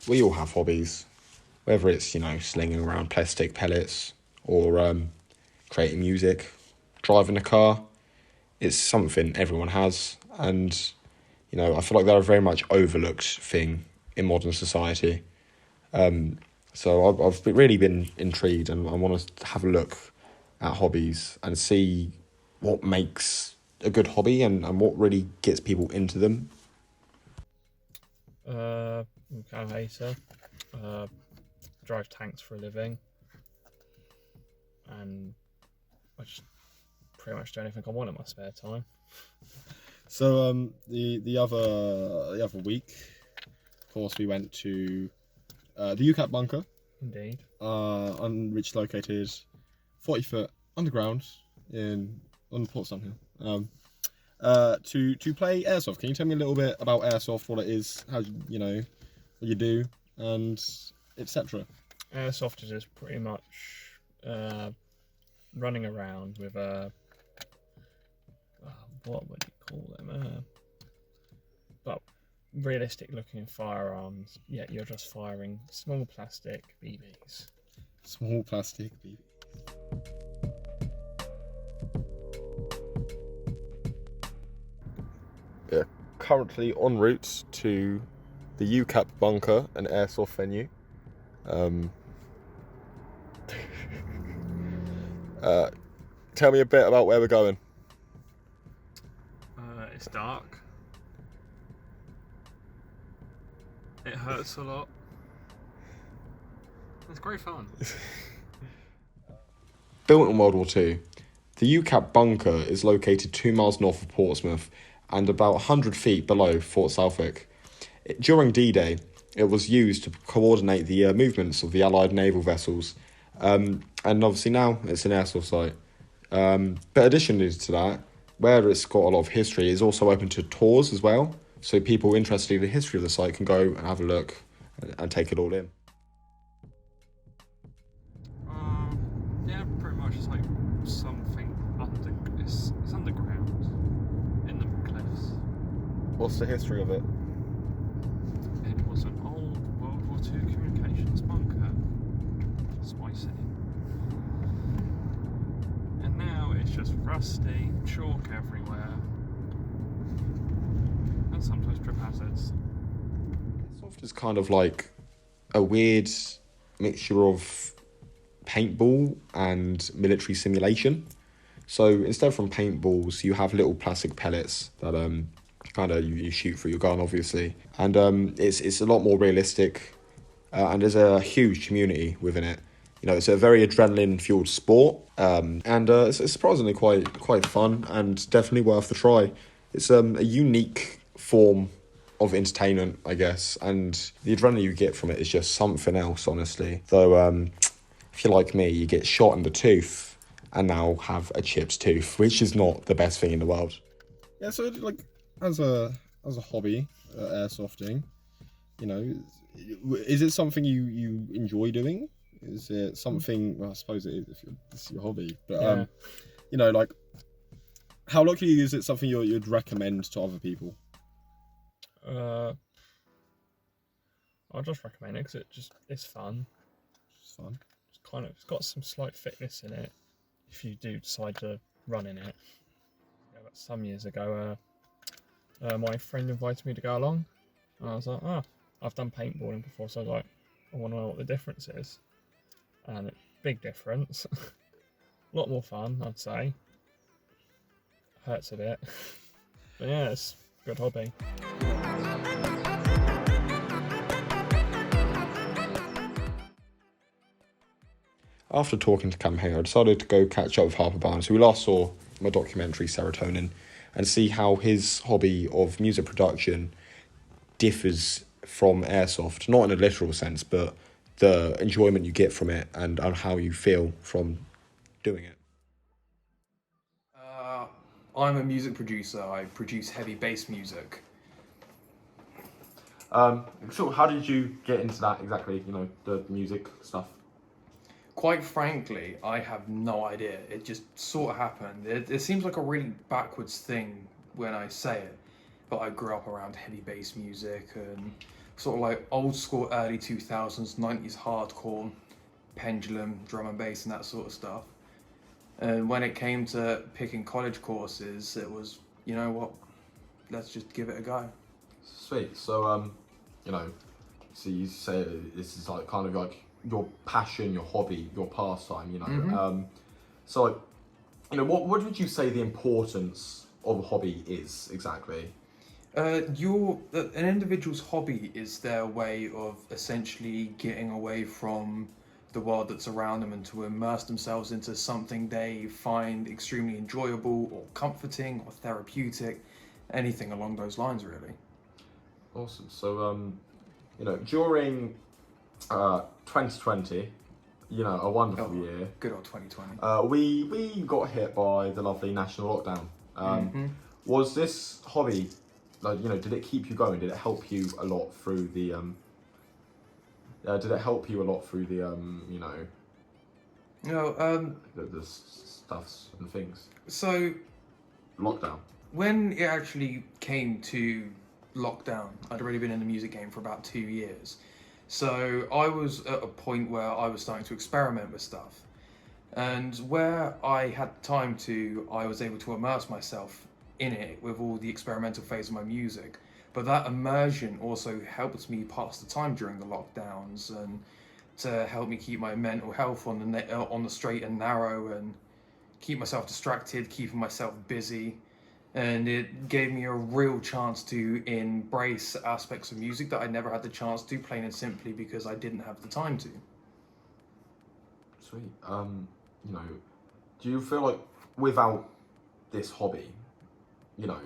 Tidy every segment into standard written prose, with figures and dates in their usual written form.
we all have hobbies, whether it's, slinging around plastic pellets or creating music, driving a car. It's something everyone has, and, I feel like they're a very much overlooked thing in modern society. So I've really been intrigued, and I want to have a look at hobbies and see what makes a good hobby and what really gets people into them. I'm a cow hater. Uh, drive tanks for a living, and I just pretty much do anything I want in my spare time. So the other week, of course, we went to the UCAT bunker, Indeed. which is located 40 foot underground on Portsmouth Hill. To play airsoft. Can you tell me a little bit about airsoft, what it is, how what you do, and etc. Airsoft is just pretty much running around with what would you call them? But realistic looking firearms. Yeah, you're just firing small plastic BBs. Small plastic BB. Yeah, currently en route to the UCAP bunker, an airsoft venue. Tell me a bit about where we're going. It's dark. It hurts a lot. It's great fun. Built in World War Two, the UCAP bunker is located 2 miles north of Portsmouth and about 100 feet below Fort Southwick. During D-Day, it was used to coordinate the movements of the Allied naval vessels, and obviously now it's an airsoft site. But additionally to that, where it's got a lot of history, it's also open to tours as well, so people interested in the history of the site can go and have a look and take it all in. Yeah, pretty much. It's like something it's underground in the cliffs. What's the history of it? It was an old World War II communications bunker. That's what I say. And now it's just rusty, chalk everywhere, and sometimes trip hazards. Airsoft is kind of like a weird mixture of paintball and military simulation. So instead from paintballs, you have little plastic pellets that kind of you shoot through your gun, obviously, and it's a lot more realistic, and there's a huge community within it. It's a very adrenaline-fueled sport, and it's surprisingly quite fun and definitely worth the try. It's a unique form of entertainment, I guess, and the adrenaline you get from it is just something else, honestly. Though, if you're like me, you get shot in the tooth and now have a chipped tooth, which is not the best thing in the world. Yeah, so like as a hobby, airsofting, is it something you enjoy doing? Is it something? Well, I suppose it is if it's your hobby. But Yeah. like, how likely is it something you'd recommend to other people? I'll just recommend it because it's fun. It's fun. It's got some slight fitness in it if you do decide to run in it. Yeah, but some years ago, my friend invited me to go along, and I was like, I've done paintballing before, so I was like, I want to know what the difference is. And big difference. A lot more fun, I'd say. Hurts a bit. But yeah, it's a good hobby. After talking to Cam Hay, I decided to go catch up with Harper Barnes, who we last saw in my documentary Serotonin, and see how his hobby of music production differs from airsoft, not in a literal sense, but the enjoyment you get from it and how you feel from doing it. I'm a music producer. I produce heavy bass music. So how did you get into that exactly, the music stuff? Quite frankly, I have no idea. It just sort of happened. It seems like a really backwards thing when I say it, but I grew up around heavy bass music and sort of like old school early 2000s, 90s hardcore, pendulum, drum and bass, and that sort of stuff. And when it came to picking college courses, it was, you know what, let's just give it a go. Sweet. So, you know, so you say this is like kind of like your passion, your hobby, your pastime, you know. So, like, you know, what would you say the importance of a hobby is exactly? An individual's hobby is their way of essentially getting away from the world that's around them and to immerse themselves into something they find extremely enjoyable or comforting or therapeutic, anything along those lines, really. Awesome. So, you know, during 2020, you know, a wonderful year. Good old 2020. We got hit by the lovely national lockdown. Was this hobby, like, you know, did it keep you going? Did it help you a lot through the you know, the stuffs and things? So Lockdown. when it actually came to lockdown, I'd already been in the music game for about 2 years. So I was at a point where I was starting to experiment with stuff. And where I had time to, I was able to immerse myself in it with all the experimental phase of my music. But that immersion also helped me pass the time during the lockdowns and to help me keep my mental health on the straight and narrow and keep myself distracted, keeping myself busy. And it gave me a real chance to embrace aspects of music that I never had the chance to, plain and simply because I didn't have the time to. Sweet. You know, do you feel like without this hobby, you know,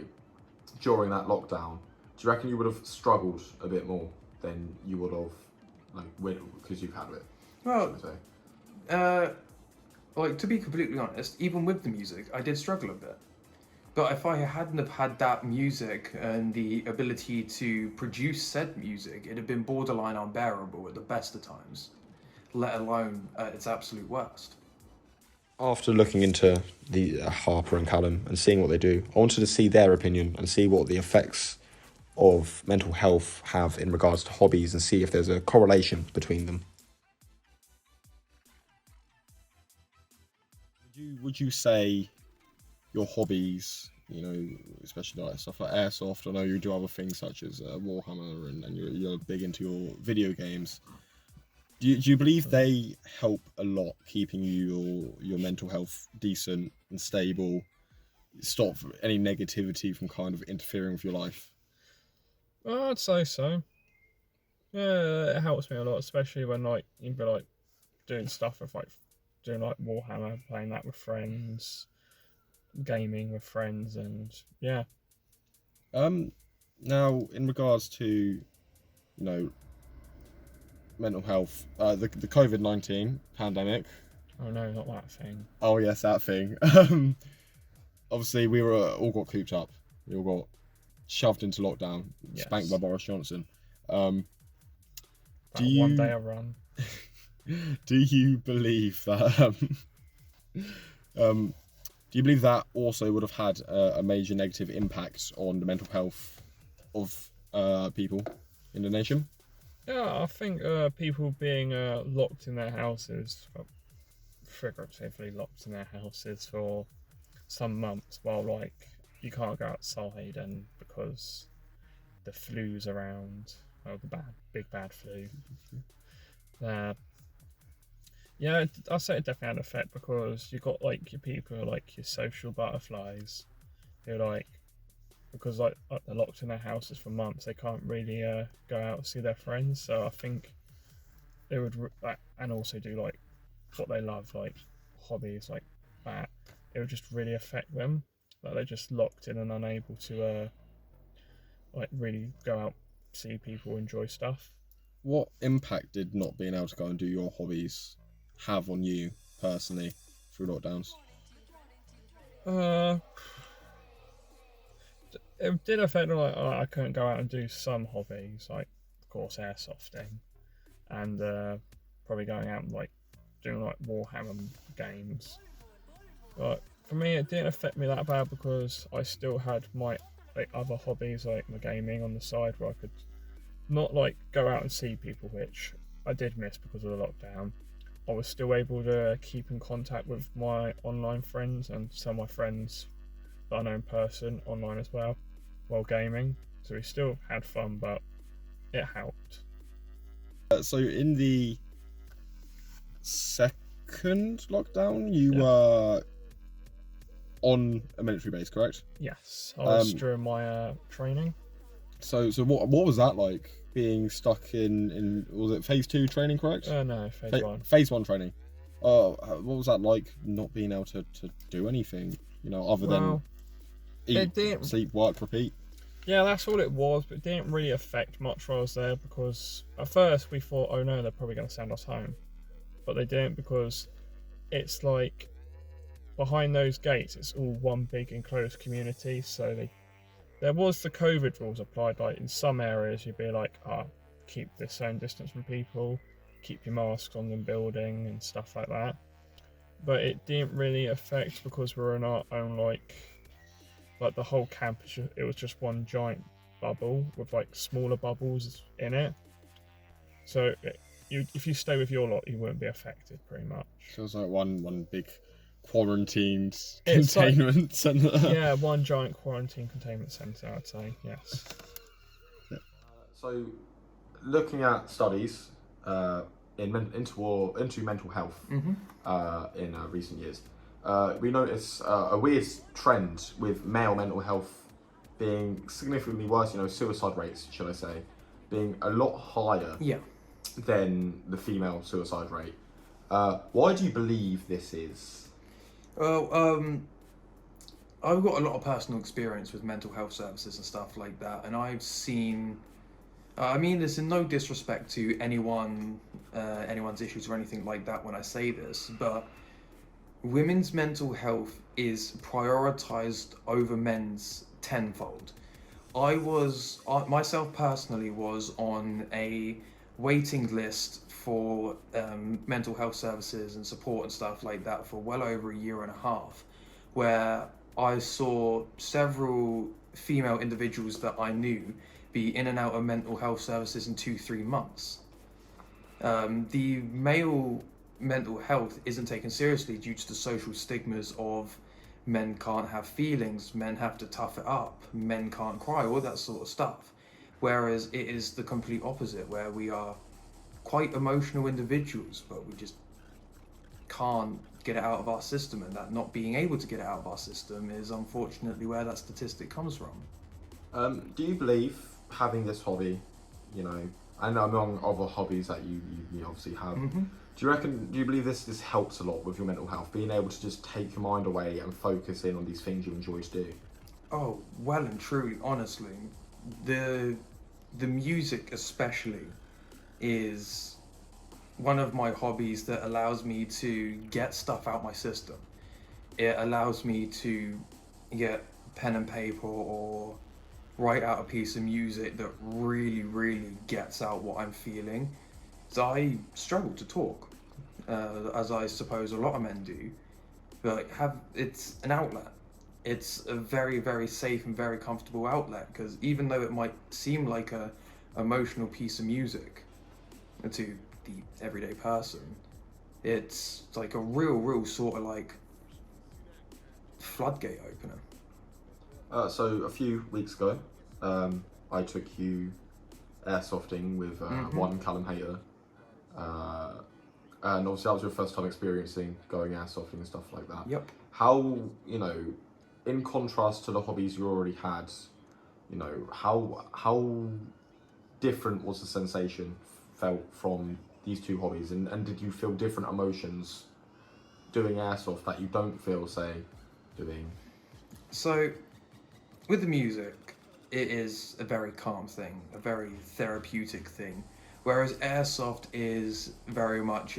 during that lockdown, do you reckon you would have struggled a bit more than you would have, like, because you've had it? Well, like, to be completely honest, even with the music, I did struggle a bit. But if I hadn't have had that music and the ability to produce said music, it'd have been borderline unbearable at the best of times, let alone at its absolute worst. After looking into the Harper and Callum and seeing what they do, I wanted to see their opinion and see what the effects of mental health have in regards to hobbies and see if there's a correlation between them. Would you say your hobbies, you know, especially like stuff like airsoft? I know you do other things such as Warhammer, and you're big into your video games. Do you believe they help a lot keeping your mental health decent and stable, stop any negativity from kind of interfering with your life? I'd say so. Yeah, it helps me a lot, especially when like you'd be like doing stuff with like doing like Warhammer, playing that with friends, gaming with friends, and yeah. Now in regards to, you know, mental health, the COVID-19 pandemic. Oh no, not that thing. Oh yes, that thing. Obviously we were all got cooped up. We all got shoved into lockdown, spanked by Boris Johnson. One day I run. Do you believe that? Do you believe that also would have had a major negative impact on the mental health of people in the nation? Yeah, I think people being locked in their houses, figuratively locked in their houses for some months, while like you can't go outside, and because the flu's around, or the big bad flu. Yeah, I'll say it definitely had an effect because you got like your people, like your social butterflies, who like, because like they're locked in their houses for months, they can't really go out and see their friends. So I think they would, and also do like what they love, like hobbies like that. It would just really affect them. Like they're just locked in and unable to like really go out, see people, enjoy stuff. What impact did not being able to go and do your hobbies have on you personally through lockdowns? It did affect me. Like I couldn't go out and do some hobbies, like of course airsofting, and probably going out and like doing like Warhammer games. But for me, it didn't affect me that bad because I still had my like other hobbies, like my gaming on the side, where I could not like go out and see people, which I did miss because of the lockdown. I was still able to keep in contact with my online friends and some of my friends that I know in person online as well while gaming. So we still had fun, but it helped. So in the second lockdown, you Yeah. were on a military base, correct? Yes, I was Um, during my training. So what was that like? Being stuck in was it phase 2 training, correct? No, phase one. Phase 1 training. What was that like? Not being able to do anything, other than Well, eat, it didn't. sleep, work, repeat. Yeah, that's all it was, but it didn't really affect much while I was there because at first we thought, oh no, they're probably going to send us home. But they didn't because it's like behind those gates, it's all one big enclosed community. So there was the COVID rules applied. Like in some areas, you'd be like, keep this certain distance from people, keep your masks on the building and stuff like that. But it didn't really affect because we're in our own like the whole campus. It was just one giant bubble with like smaller bubbles in it. So if you stay with your lot, you won't be affected pretty much. So it's like one big quarantined It's like- containment center. Yeah, one giant quarantine containment centre, I'd say, yes. So, looking at studies into mental health in recent years, we notice a weird trend with male mental health being significantly worse. Suicide rates, should I say, being a lot higher Yeah. than the female suicide rate. Why do you believe this is? Well, I've got a lot of personal experience with mental health services and stuff like that, and I've seen. I mean this in no disrespect to anyone's issues or anything like that when I say this, but women's mental health is prioritized over men's tenfold. Myself personally was on a waiting list for mental health services and support and stuff like that for well over a year and a half, where I saw several female individuals that I knew be in and out of mental health services in 2-3 months. The male mental health isn't taken seriously due to the social stigmas of men can't have feelings, men have to tough it up, men can't cry, all that sort of stuff. Whereas it is the complete opposite, where we are quite emotional individuals, but we just can't get it out of our system, and that not being able to get it out of our system is unfortunately where that statistic comes from. Do you believe having this hobby, and among other hobbies that you obviously have, do you believe this helps a lot with your mental health, being able to just take your mind away and focus in on these things you enjoy to do? Oh, well and truly, honestly, the music especially is one of my hobbies that allows me to get stuff out my system. It allows me to get pen and paper or write out a piece of music that really, really gets out what I'm feeling. So I struggle to talk, as I suppose a lot of men do, but it's an outlet. It's a very, very safe and very comfortable outlet, because even though it might seem like a emotional piece of music to the everyday person, it's like a real sort of like floodgate opener. So a few weeks ago, I took you airsofting with one Callum Hayter, and obviously that was your first time experiencing going airsofting and stuff like that. Yep. How, in contrast to the hobbies you already had, how different was the sensation felt from these two hobbies, and did you feel different emotions doing airsoft that you don't feel, say, doing? So, with the music, it is a very calm thing, a very therapeutic thing, whereas airsoft is very much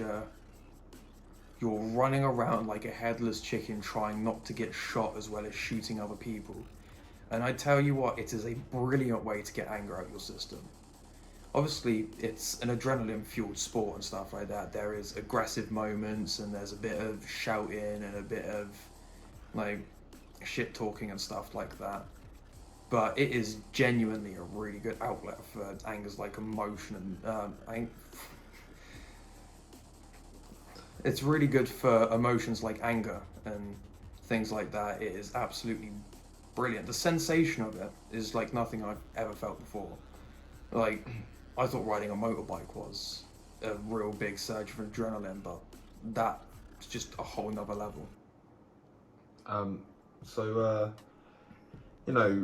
you're running around like a headless chicken trying not to get shot as well as shooting other people. And I tell you what, it is a brilliant way to get anger out of your system. Obviously, it's an adrenaline-fueled sport and stuff like that. There is aggressive moments, and there's a bit of shouting and a bit of like shit talking and stuff like that. but it is genuinely a really good outlet for anger's like emotion and it's really good for emotions like anger and things like that. It is absolutely brilliant. The sensation of it is like nothing I've ever felt before. Like, I thought riding a motorbike was a real big surge of adrenaline, but that's just a whole nother level. You know,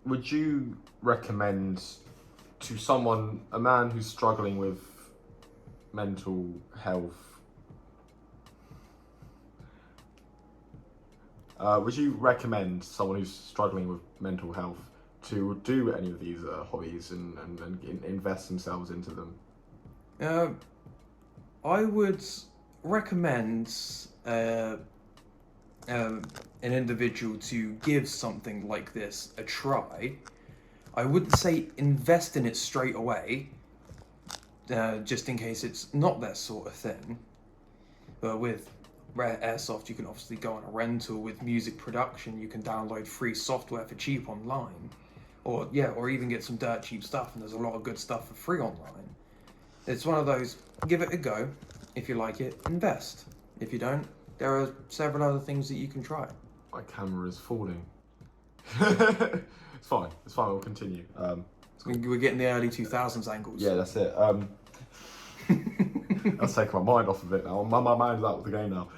would you recommend to someone, a man who's struggling with mental health, would you recommend someone who's struggling with mental health to do any of these hobbies and invest themselves into them? I would recommend an individual to give something like this a try. I wouldn't say invest in it straight away, just in case it's not their sort of thing. But with Airsoft, you can obviously go on a rental. With music production, you can download free software for cheap online, or even get some dirt cheap stuff. And there's a lot of good stuff for free online. It's one of those. Give it a go. If you like it, invest. If you don't, there are several other things that you can try. My camera is falling. It's fine. We'll continue. We're getting the early 2000s angles. Yeah, that's it. That's taking my mind off of it now. My mind's out of the game now.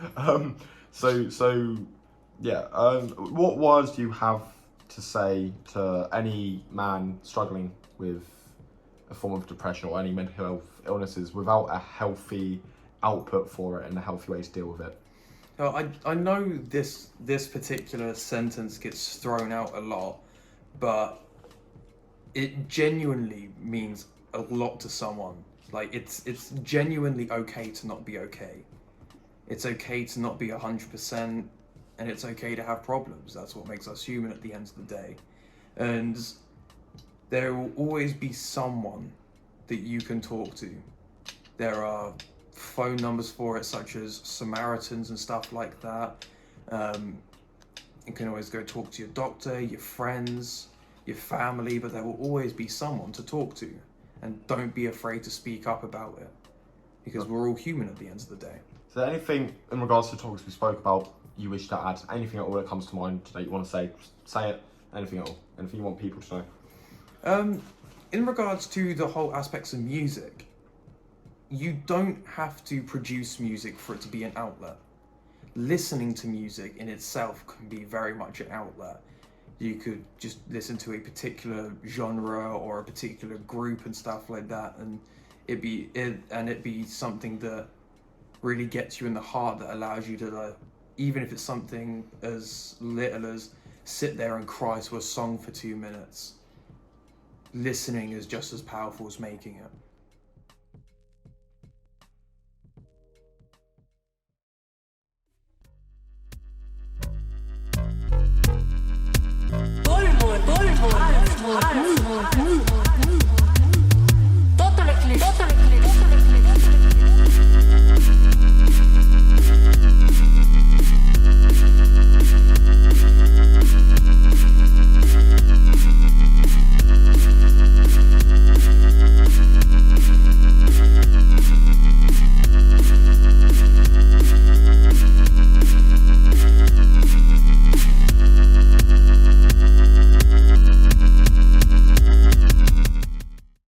What words do you have to say to any man struggling with a form of depression or any mental health illnesses without a healthy output for it and a healthy way to deal with it? I know this particular sentence gets thrown out a lot, but it genuinely means a lot to someone. Like, it's genuinely okay to not be okay. It's okay to not be 100%, and it's okay to have problems. That's what makes us human at the end of the day. And there will always be someone that you can talk to. There are phone numbers for it, such as Samaritans and stuff like that. You can always go talk to your doctor, your friends, your family, but there will always be someone to talk to. And don't be afraid to speak up about it, because we're all human at the end of the day. Is there anything in regards to topics we spoke about you wish to add? Anything at all that comes to mind that you want to say? Say it. Anything at all. Anything you want people to know? In regards to the whole aspects of music, you don't have to produce music for it to be an outlet. Listening to music in itself can be very much an outlet. You could just listen to a particular genre or a particular group and stuff like that, and it'd be something that really gets you in the heart, that allows you to, even if it's something as little as sit there and cry to a song for 2 minutes. Listening is just as powerful as making it. Portsmouth.